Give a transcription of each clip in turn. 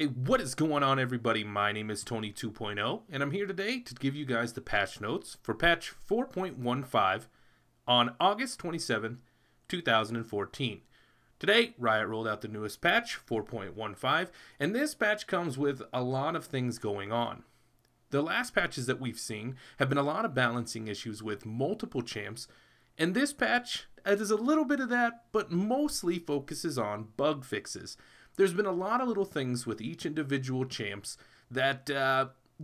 Hey, what is going on, everybody? My name is Tony 2.0, and I'm here today to give you guys the patch notes for patch 4.15 on August 27th, 2014. Today, Riot rolled out the newest patch, 4.15, and this patch comes with a lot of things going on. The last patches that we've seen have been a lot of balancing issues with multiple champs, and this patch does a little bit of that, but mostly focuses on bug fixes. There's been a lot of little things with each individual champs that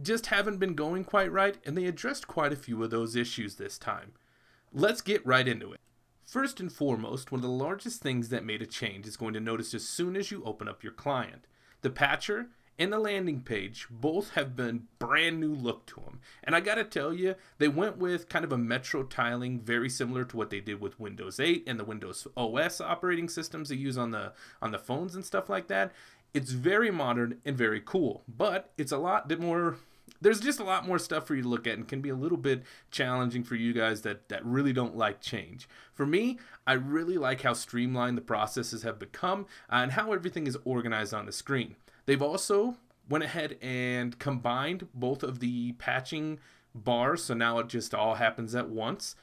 just haven't been going quite right, and they addressed quite a few of those issues this time. Let's get right into it. First and foremost, one of the largest things that made a change is going to notice as soon as you open up your client. The patcher and the landing page both have been brand new look to them. And I gotta tell you, they went with kind of a metro tiling very similar to what they did with Windows 8 and the Windows OS operating systems they use on the phones and stuff like that. It's very modern and very cool, but it's a lot bit more. There's just a lot more stuff for you to look at and can be a little bit challenging for you guys that really don't like change. For me, I really like how streamlined the processes have become and how everything is organized on the screen. They've also went ahead and combined both of the patching bars, so now it just all happens at once.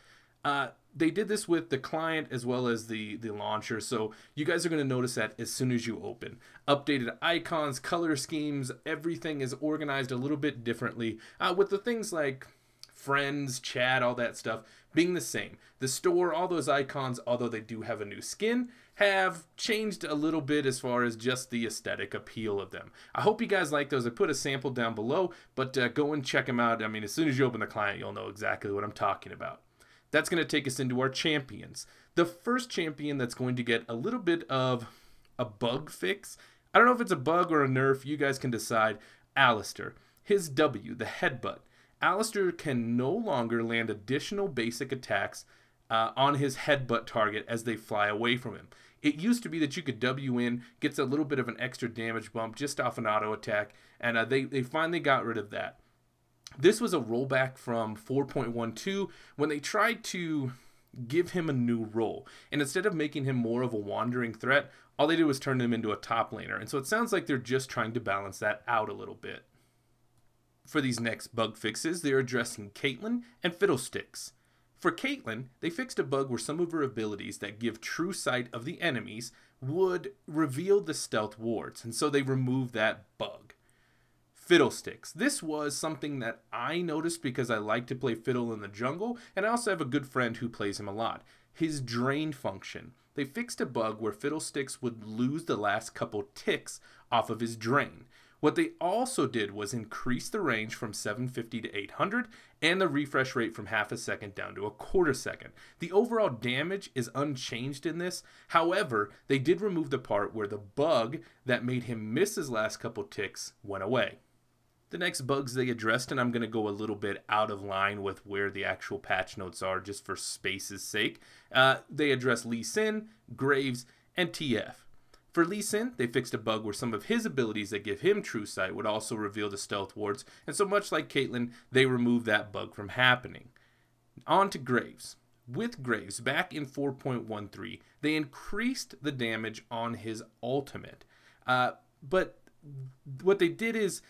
They did this with the client as well as the launcher, so you guys are going to notice that as soon as you open. Updated icons, color schemes, everything is organized a little bit differently, with the things like friends, chat, all that stuff being the same. The store, all those icons, although they do have a new skin, have changed a little bit as far as just the aesthetic appeal of them. I hope you guys like those. I put a sample down below, but go and check them out. I mean, as soon as you open the client, you'll know exactly what I'm talking about. That's going to take us into our champions. The first champion that's going to get a little bit of a bug fix, I don't know if it's a bug or a nerf, you guys can decide. Alistair. His W, the headbutt. Alistair can no longer land additional basic attacks on his headbutt target as they fly away from him. It used to be that you could W in, gets a little bit of an extra damage bump just off an auto attack, and they finally got rid of that. This was a rollback from 4.12 when they tried to give him a new role, and instead of making him more of a wandering threat, all they did was turn him into a top laner, and so it sounds like they're just trying to balance that out a little bit. For these next bug fixes, they're addressing Caitlyn and Fiddlesticks. For Caitlyn, they fixed a bug where some of her abilities that give true sight of the enemies would reveal the stealth wards, and so they removed that bug. Fiddlesticks. This was something that I noticed because I like to play Fiddle in the jungle, and I also have a good friend who plays him a lot. His drain function. They fixed a bug where Fiddlesticks would lose the last couple ticks off of his drain. What they also did was increase the range from 750 to 800 and the refresh rate from half a second down to a quarter second. The overall damage is unchanged in this. However, they did remove the part where the bug that made him miss his last couple ticks went away. The next bugs they addressed, and I'm going to go a little bit out of line with where the actual patch notes are just for space's sake. They address Lee Sin, Graves, and TF. For Lee Sin, they fixed a bug where some of his abilities that give him true sight would also reveal the stealth wards, and so much like Caitlyn, they removed that bug from happening. On to Graves. With Graves, back in 4.13, they increased the damage on his ultimate. But what they did is,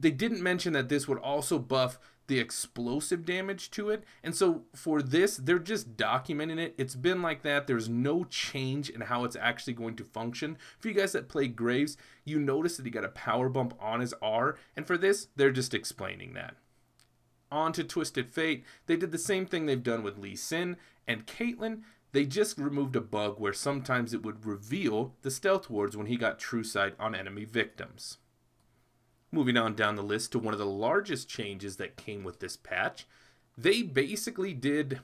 they didn't mention that this would also buff the explosive damage to it, and so for this, they're just documenting it. It's been like that. There's no change in how it's actually going to function. For you guys that play Graves, you notice that he got a power bump on his R, and for this, they're just explaining that. On to Twisted Fate. They did the same thing they've done with Lee Sin and Caitlyn. They just removed a bug where sometimes it would reveal the stealth wards when he got true sight on enemy victims. Moving on down the list to one of the largest changes that came with this patch, they basically did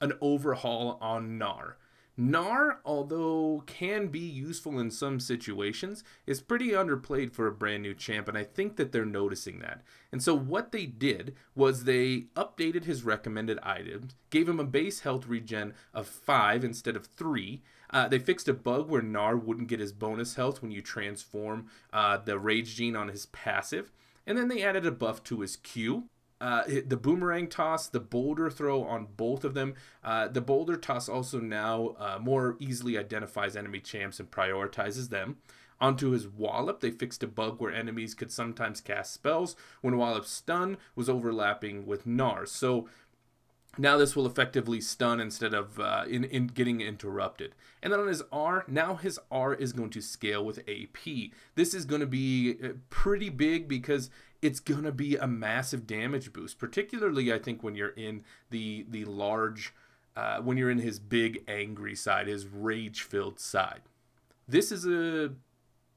an overhaul on Gnar. Gnar, although can be useful in some situations, is pretty underplayed for a brand new champ, and I think that they're noticing that. And so what they did was they updated his recommended items, gave him a base health regen of 5 instead of 3. They fixed a bug where Gnar wouldn't get his bonus health when you transform the rage gene on his passive, and then they added a buff to his Q. The boomerang toss, the boulder throw on both of them. The boulder toss also now more easily identifies enemy champs and prioritizes them. Onto his Wallop, they fixed a bug where enemies could sometimes cast spells when Wallop's stun was overlapping with Gnar's. So now this will effectively stun instead of in getting interrupted. And then on his R, now his R is going to scale with AP. This is going to be pretty big because it's going to be a massive damage boost, particularly I think when you're in the large, when you're in his big angry side, his rage-filled side. This is a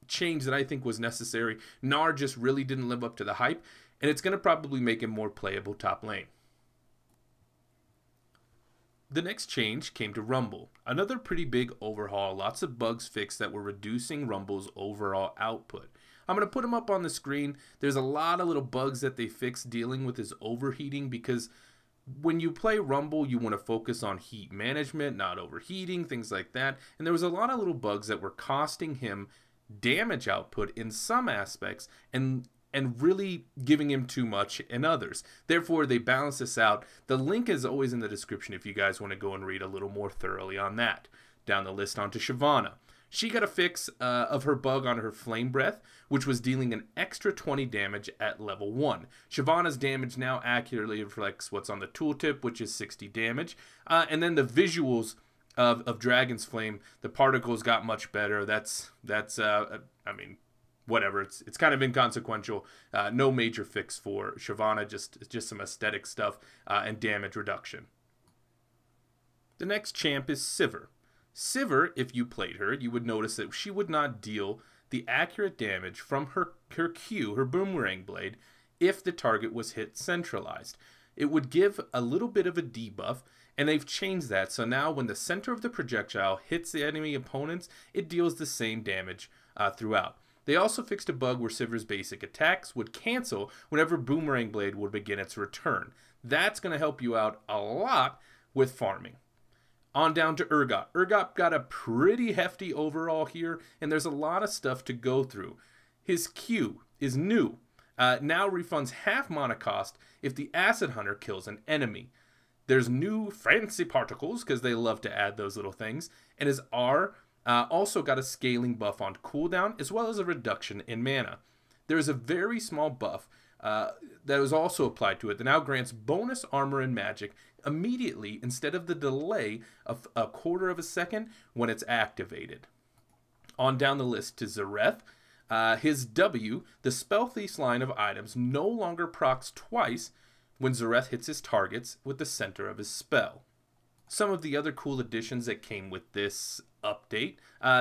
change that I think was necessary. Gnar just really didn't live up to the hype, and it's going to probably make him more playable top lane. The next change came to Rumble. Another pretty big overhaul, lots of bugs fixed that were reducing Rumble's overall output. I'm going to put them up on the screen. There's a lot of little bugs that they fixed dealing with his overheating, because when you play Rumble, you want to focus on heat management, not overheating, things like that. And there was a lot of little bugs that were costing him damage output in some aspects and really giving him too much in others. Therefore, they balance this out. The link is always in the description if you guys want to go and read a little more thoroughly on that. Down the list onto Shyvana. She got a fix of her bug on her Flame Breath, which was dealing an extra 20 damage at level 1. Shyvana's damage now accurately reflects what's on the tooltip, which is 60 damage. And then the visuals of Dragon's Flame, the particles got much better. I mean, whatever, it's kind of inconsequential. No major fix for Shyvana, just some aesthetic stuff and damage reduction. The next champ is Sivir. Sivir, if you played her, you would notice that she would not deal the accurate damage from her Q, her boomerang blade, if the target was hit centralized. It would give a little bit of a debuff, and they've changed that, so now when the center of the projectile hits the enemy opponents, it deals the same damage throughout. They also fixed a bug where Sivir's basic attacks would cancel whenever Boomerang Blade would begin its return. That's going to help you out a lot with farming. On down to Urgot. Urgot got a pretty hefty overall here, and there's a lot of stuff to go through. His Q is new. Now refunds half mana cost if the Acid Hunter kills an enemy. There's new fancy particles, because they love to add those little things. And his R also got a scaling buff on cooldown, as well as a reduction in mana. There is a very small buff that was also applied to it that now grants bonus armor and magic immediately instead of the delay of a quarter of a second when it's activated. On down the list to Zareth. His W, the Spell Thief's line of items, no longer procs twice when Zareth hits his targets with the center of his spell. Some of the other cool additions that came with this update.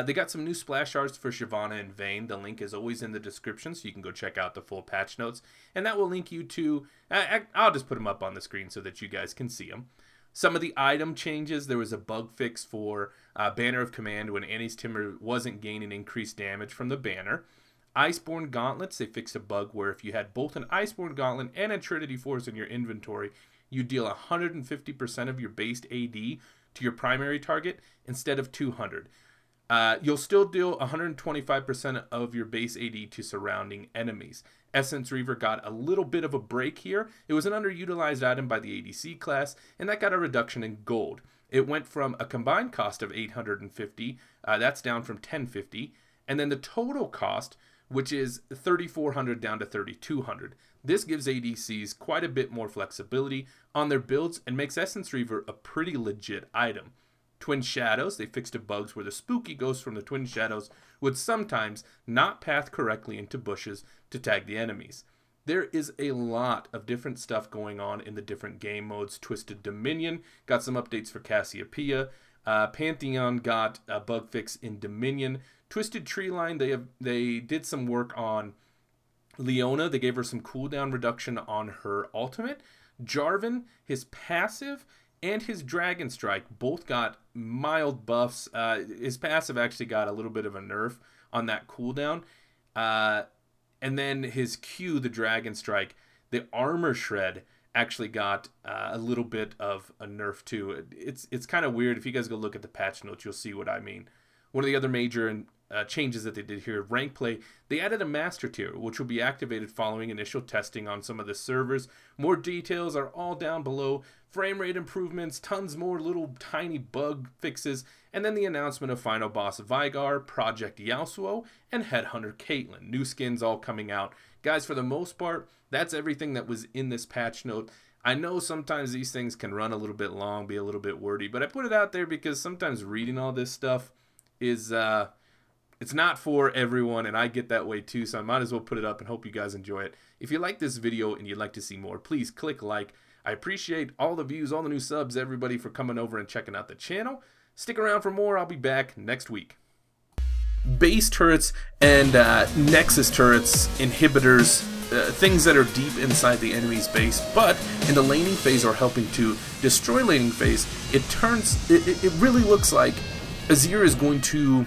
They got some new splash arts for Shyvana and Vayne. The link is always in the description, so you can go check out the full patch notes. And that will link you to... I'll just put them up on the screen so that you guys can see them. Some of the item changes. There was a bug fix for Banner of Command when Annie's Timber wasn't gaining increased damage from the banner. Iceborne Gauntlets, they fixed a bug where if you had both an Iceborne Gauntlet and a Trinity Force in your inventory, you deal 150% of your base AD to your primary target instead of 200. You'll still deal 125% of your base AD to surrounding enemies. Essence Reaver got a little bit of a break here. It was an underutilized item by the ADC class, and that got a reduction in gold. It went from a combined cost of 850, that's down from 1050, and then the total cost, which is 3,400 down to 3,200. This gives ADCs quite a bit more flexibility on their builds and makes Essence Reaver a pretty legit item. Twin Shadows, they fixed a bugs where the spooky ghosts from the Twin Shadows would sometimes not path correctly into bushes to tag the enemies. There is a lot of different stuff going on in the different game modes. Twisted Dominion got some updates for Cassiopeia. Pantheon got a bug fix in Dominion. Twisted Treeline, they did some work on Leona. They gave her some cooldown reduction on her ultimate. Jarvan, his passive and his Dragon Strike both got mild buffs. His passive actually got a little bit of a nerf on that cooldown. And then his Q, the Dragon Strike, the Armor Shred actually got a little bit of a nerf too. It's kind of weird. If you guys go look at the patch notes, you'll see what I mean. One of the other major changes that they did here. Rank play, they added a master tier, which will be activated following initial testing on some of the servers. More details are all down below. Frame rate improvements, tons more little tiny bug fixes, and then the announcement of final boss Vigar, Project Yasuo, and Headhunter Caitlyn. New skins all coming out. Guys, for the most part, that's everything that was in this patch note. I know sometimes these things can run a little bit long, be a little bit wordy, but I put it out there because sometimes reading all this stuff is it's not for everyone, and I get that way too, so I might as well put it up and hope you guys enjoy it. If you like this video and you'd like to see more, please click like. I appreciate all the views, all the new subs, everybody for coming over and checking out the channel. Stick around for more. I'll be back next week. Base turrets and Nexus turrets, inhibitors, things that are deep inside the enemy's base, but in the laning phase or helping to destroy laning phase, it really looks like Azir is going to